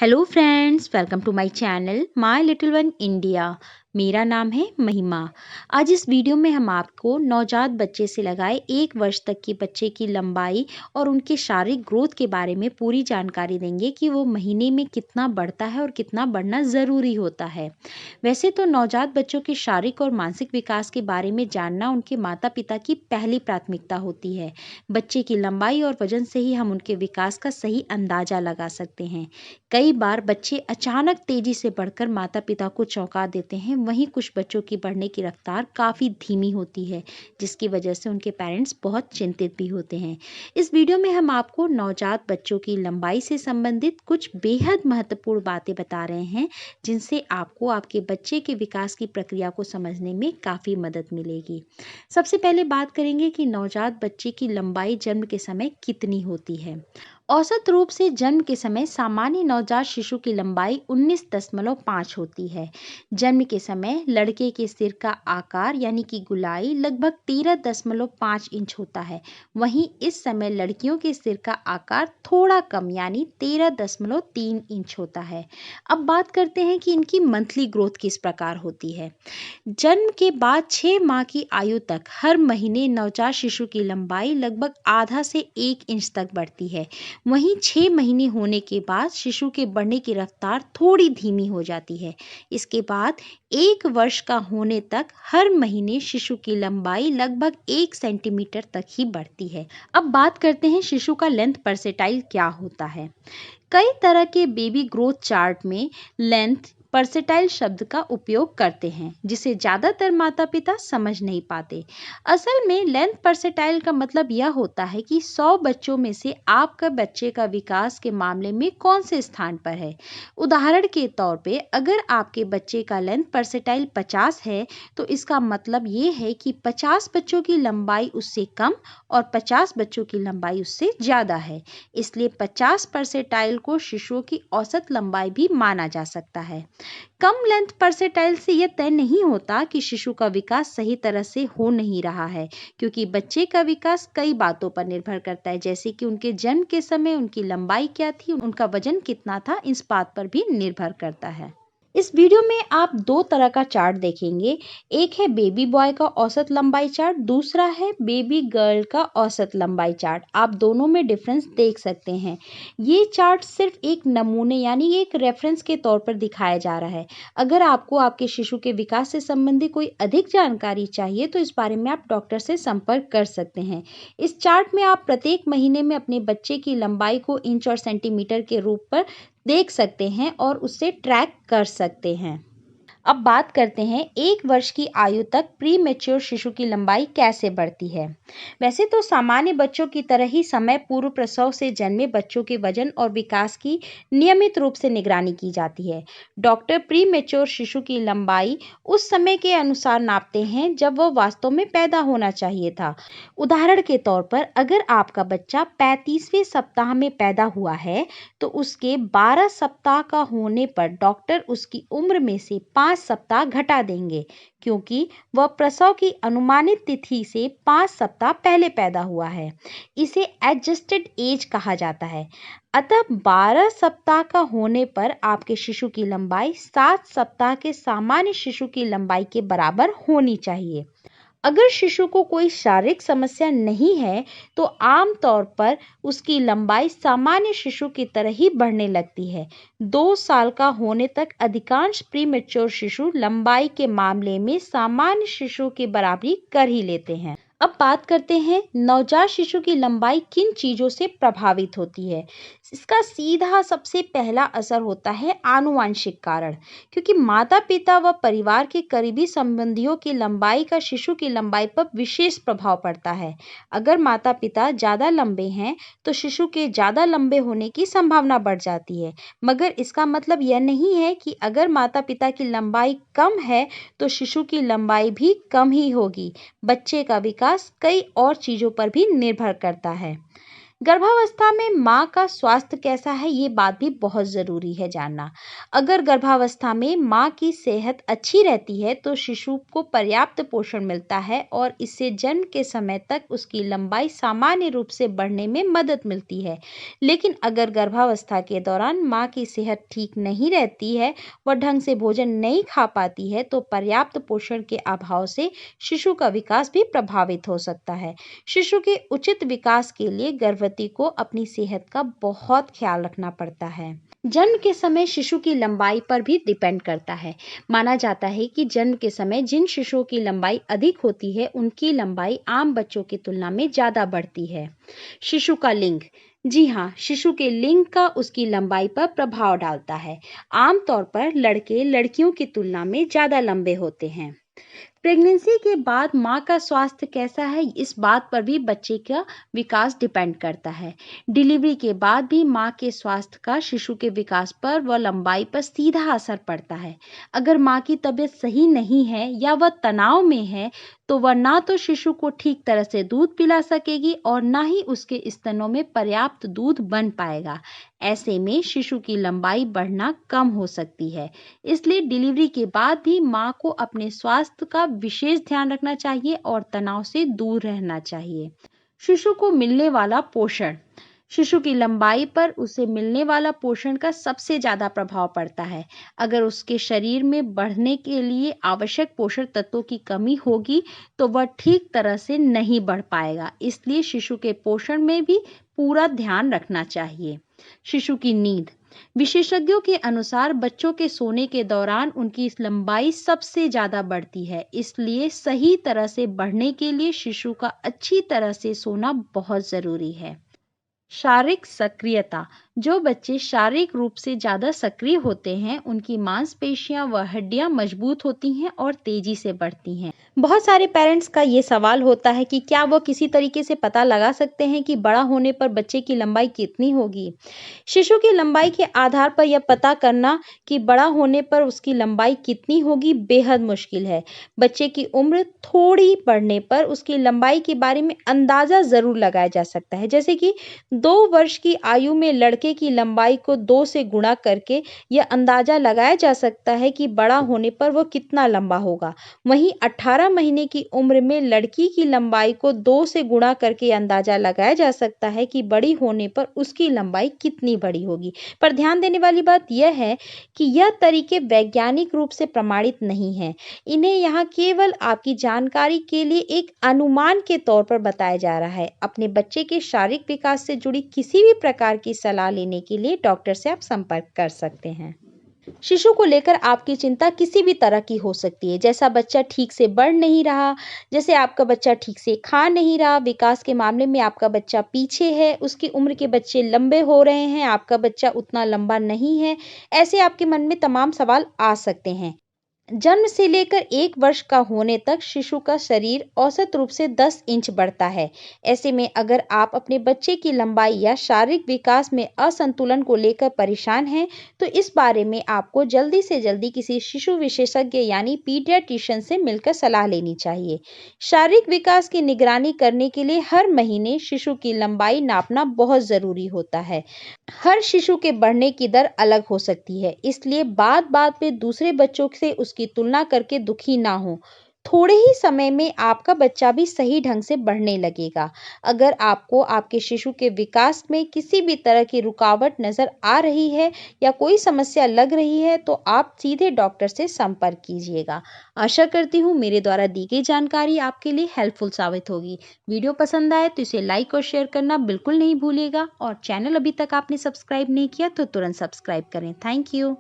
Hello friends, welcome to my channel my little one India. मेरा नाम है महिमा। आज इस वीडियो में हम आपको नवजात बच्चे से लगाए 1 वर्ष तक के बच्चे की लंबाई और उनके शारीरिक ग्रोथ के बारे में पूरी जानकारी देंगे कि वो महीने में कितना बढ़ता है और कितना बढ़ना ज़रूरी होता है। वैसे तो नवजात बच्चों के शारीरिक और मानसिक विकास के बारे में जानना उनके माता पिता की पहली प्राथमिकता होती है। बच्चे की लंबाई और वजन से ही हम उनके विकास का सही अंदाजा लगा सकते हैं। कई बार बच्चे अचानक तेजी से बढ़कर माता पिता को चौंका देते हैं। वहीं कुछ बच्चों की बढ़ने की रफ्तार काफ़ी धीमी होती है, जिसकी वजह से उनके पेरेंट्स बहुत चिंतित भी होते हैं। इस वीडियो में हम आपको नवजात बच्चों की लंबाई से संबंधित कुछ बेहद महत्वपूर्ण बातें बता रहे हैं, जिनसे आपको आपके बच्चे के विकास की प्रक्रिया को समझने में काफ़ी मदद मिलेगी। सबसे पहले बात करेंगे कि नवजात बच्चे की लंबाई जन्म के समय कितनी होती है। औसत रूप से जन्म के समय सामान्य नवजात शिशु की लंबाई 19.5 होती है। जन्म के समय लड़के के सिर का आकार यानी कि गोलाई लगभग 13.5 इंच होता है। वहीं इस समय लड़कियों के सिर का आकार थोड़ा कम यानी 13.3 इंच होता है। अब बात करते हैं कि इनकी मंथली ग्रोथ किस प्रकार होती है। जन्म के बाद 6 माह की आयु तक हर महीने नवजात शिशु की लंबाई लगभग आधा से 1 इंच तक बढ़ती है। वहीं 6 महीने होने के बाद शिशु के बढ़ने की रफ्तार थोड़ी धीमी हो जाती है। इसके बाद 1 वर्ष का होने तक हर महीने शिशु की लंबाई लगभग 1 सेंटीमीटर तक ही बढ़ती है। अब बात करते हैं शिशु का लेंथ परसेटाइल क्या होता है। कई तरह के बेबी ग्रोथ चार्ट में लेंथ परसेटाइल शब्द का उपयोग करते हैं, जिसे ज़्यादातर माता पिता समझ नहीं पाते। असल में लेंथ परसेटाइल का मतलब यह होता है कि 100 बच्चों में से आपका बच्चे का विकास के मामले में कौन से स्थान पर है। उदाहरण के तौर पे अगर आपके बच्चे का लेंथ परसेटाइल 50 है, तो इसका मतलब ये है कि 50 बच्चों की लंबाई उससे कम और 50 बच्चों की लंबाई उससे ज़्यादा है। इसलिए 50 परसेटाइल को शिशुओं की औसत लंबाई भी माना जा सकता है। कम लेंथ परसेटाइल से यह तय नहीं होता कि शिशु का विकास सही तरह से हो नहीं रहा है, क्योंकि बच्चे का विकास कई बातों पर निर्भर करता है, जैसे कि उनके जन्म के समय उनकी लंबाई क्या थी, उनका वजन कितना था, इस बात पर भी निर्भर करता है। इस वीडियो में आप 2 तरह का चार्ट देखेंगे। एक है बेबी बॉय का औसत लंबाई चार्ट, दूसरा है बेबी गर्ल का औसत लंबाई चार्ट। आप दोनों में डिफरेंस देख सकते हैं। ये चार्ट सिर्फ एक नमूने यानी एक रेफरेंस के तौर पर दिखाया जा रहा है। अगर आपको आपके शिशु के विकास से संबंधित कोई अधिक जानकारी चाहिए, तो इस बारे में आप डॉक्टर से संपर्क कर सकते हैं। इस चार्ट में आप प्रत्येक महीने में अपने बच्चे की लंबाई को इंच और सेंटीमीटर के रूप पर देख सकते हैं और उससे ट्रैक कर सकते हैं। अब बात करते हैं 1 वर्ष की आयु तक प्री मैच्योर शिशु की लंबाई कैसे बढ़ती है। वैसे तो सामान्य बच्चों की तरह ही समय पूर्व प्रसव से जन्मे बच्चों के वजन और विकास की नियमित रूप से निगरानी की जाती है। डॉक्टर प्री मैच्योर शिशु की लंबाई उस समय के अनुसार नापते हैं जब वह वास्तव में पैदा होना चाहिए था। उदाहरण के तौर पर अगर आपका बच्चा 35वें सप्ताह में पैदा हुआ है, तो उसके 12 सप्ताह का होने पर डॉक्टर उसकी उम्र में से 5 सप्ताह घटा देंगे, क्योंकि वह प्रसव की अनुमानित तिथि से 5 सप्ताह पहले पैदा हुआ है। इसे एडजस्टेड एज कहा जाता है। अतः 12 सप्ताह का होने पर आपके शिशु की लंबाई 7 सप्ताह के सामान्य शिशु की लंबाई के बराबर होनी चाहिए। अगर शिशु को कोई शारीरिक समस्या नहीं है, तो आमतौर पर उसकी लंबाई सामान्य शिशु की तरह ही बढ़ने लगती है। 2 साल का होने तक अधिकांश प्री मैच्योर शिशु लंबाई के मामले में सामान्य शिशु की बराबरी कर ही लेते हैं। अब बात करते हैं नवजात शिशु की लंबाई किन चीजों से प्रभावित होती है। इसका सीधा सबसे पहला असर होता है आनुवंशिक कारण, क्योंकि माता पिता व परिवार के करीबी संबंधियों की लंबाई का शिशु की लंबाई पर विशेष प्रभाव पड़ता है। अगर माता पिता ज़्यादा लंबे हैं, तो शिशु के ज़्यादा लंबे होने की संभावना बढ़ जाती है। मगर इसका मतलब यह नहीं है कि अगर माता पिता की लंबाई कम है, तो शिशु की लंबाई भी कम ही होगी। बच्चे का विकास कई और चीज़ों पर भी निर्भर करता है। गर्भावस्था में माँ का स्वास्थ्य कैसा है, ये बात भी बहुत ज़रूरी है जानना। अगर गर्भावस्था में माँ की सेहत अच्छी रहती है तो शिशु को पर्याप्त पोषण मिलता है और इससे जन्म के समय तक उसकी लंबाई सामान्य रूप से बढ़ने में मदद मिलती है। लेकिन अगर गर्भावस्था के दौरान माँ की सेहत ठीक नहीं रहती है, वह ढंग से भोजन नहीं खा पाती है, तो पर्याप्त पोषण के अभाव से शिशु का विकास भी प्रभावित हो सकता है। शिशु के उचित विकास के लिए गर्भवती को अपनी सेहत का बहुत ख्याल रखना पड़ता है। जन्म के समय शिशु की लंबाई पर भी डिपेंड करता है। माना जाता है कि जन्म के समय जिन शिशुओं की लंबाई अधिक होती है, उनकी लंबाई आम बच्चों की तुलना में ज़्यादा बढ़ती है। शिशु का लिंग। जी हाँ, शिशु के लिंग का उसकी लंबाई पर प्रभाव डालता है। आमतौर पर लड़के लड़कियों की तुलना में ज़्यादा लंबे होते हैं। प्रेगनेंसी के बाद माँ का स्वास्थ्य कैसा है, इस बात पर भी बच्चे का विकास डिपेंड करता है। डिलीवरी के बाद भी माँ के स्वास्थ्य का शिशु के विकास पर व लंबाई पर सीधा असर पड़ता है। अगर माँ की तबीयत सही नहीं है या वह तनाव में है, तो वह ना तो शिशु को ठीक तरह से दूध पिला सकेगी और ना ही उसके स्तनों में पर्याप्त दूध बन पाएगा। ऐसे में शिशु की लंबाई बढ़ना कम हो सकती है। इसलिए डिलीवरी के बाद भी माँ को अपने स्वास्थ्य का विशेष ध्यान रखना चाहिए और तनाव से दूर रहना चाहिए। शिशु को मिलने वाला पोषण। शिशु की लंबाई पर उसे मिलने वाला पोषण का सबसे ज़्यादा प्रभाव पड़ता है। अगर उसके शरीर में बढ़ने के लिए आवश्यक पोषक तत्वों की कमी होगी, तो वह ठीक तरह से नहीं बढ़ पाएगा। इसलिए शिशु के पोषण में भी पूरा ध्यान रखना चाहिए। शिशु की नींद। विशेषज्ञों के अनुसार बच्चों के सोने के दौरान उनकी लंबाई सबसे ज़्यादा बढ़ती है। इसलिए सही तरह से बढ़ने के लिए शिशु का अच्छी तरह से सोना बहुत ज़रूरी है। शारीरिक सक्रियता। जो बच्चे शारीरिक रूप से ज़्यादा सक्रिय होते हैं, उनकी मांसपेशियां व हड्डियां मजबूत होती हैं और तेजी से बढ़ती हैं। बहुत सारे पेरेंट्स का ये सवाल होता है कि क्या वो किसी तरीके से पता लगा सकते हैं कि बड़ा होने पर बच्चे की लंबाई कितनी होगी। शिशु की लंबाई के आधार पर यह पता करना कि बड़ा होने पर उसकी लंबाई कितनी होगी बेहद मुश्किल है। बच्चे की उम्र थोड़ी बढ़ने पर उसकी लंबाई के बारे में अंदाज़ा ज़रूर लगाया जा सकता है। जैसे कि 2 वर्ष की आयु में लड़के की लंबाई को 2 से गुणा करके यह अंदाज़ा लगाया जा सकता है कि बड़ा होने पर वह कितना लंबा होगा। वहीं 18 महीने की उम्र में लड़की की लंबाई को 2 से गुणा करके अंदाज़ा लगाया जा सकता है कि बड़ी होने पर उसकी लंबाई कितनी बड़ी होगी। पर ध्यान देने वाली बात यह है कि यह तरीके वैज्ञानिक रूप से प्रमाणित नहीं हैं। इन्हें यहाँ केवल आपकी जानकारी के लिए एक अनुमान के तौर पर बताया जा रहा है। अपने बच्चे के शारीरिक विकास से जुड़ी किसी भी प्रकार की सलाह लेने के लिए डॉक्टर से आप संपर्क कर सकते हैं। शिशु को लेकर आपकी चिंता किसी भी तरह की हो सकती है। जैसा बच्चा ठीक से बढ़ नहीं रहा, जैसे आपका बच्चा ठीक से खा नहीं रहा, विकास के मामले में आपका बच्चा पीछे है, उसकी उम्र के बच्चे लंबे हो रहे हैं, आपका बच्चा उतना लंबा नहीं है, ऐसे आपके मन में तमाम सवाल आ सकते हैं। जन्म से लेकर 1 वर्ष का होने तक शिशु का शरीर औसत रूप से 10 इंच बढ़ता है। ऐसे में अगर आप अपने बच्चे की लंबाई या शारीरिक विकास में असंतुलन को लेकर परेशान हैं, तो इस बारे में आपको जल्दी से जल्दी किसी शिशु विशेषज्ञ यानी पीडियाट्रिशियन से मिलकर सलाह लेनी चाहिए। शारीरिक विकास की निगरानी करने के लिए हर महीने शिशु की लंबाई नापना बहुत ज़रूरी होता है। हर शिशु के बढ़ने की दर अलग हो सकती है, इसलिए बात-बात पे दूसरे बच्चों से उसकी तुलना करके दुखी ना हो। थोड़े ही समय में आपका बच्चा भी सही ढंग से बढ़ने लगेगा। अगर आपको आपके शिशु के विकास में किसी भी तरह की रुकावट नज़र आ रही है या कोई समस्या लग रही है, तो आप सीधे डॉक्टर से संपर्क कीजिएगा। आशा करती हूँ मेरे द्वारा दी गई जानकारी आपके लिए हेल्पफुल साबित होगी। वीडियो पसंद आए तो इसे लाइक और शेयर करना बिल्कुल नहीं भूलिएगा और चैनल अभी तक आपने सब्सक्राइब नहीं किया तो तुरंत सब्सक्राइब करें। Thank you.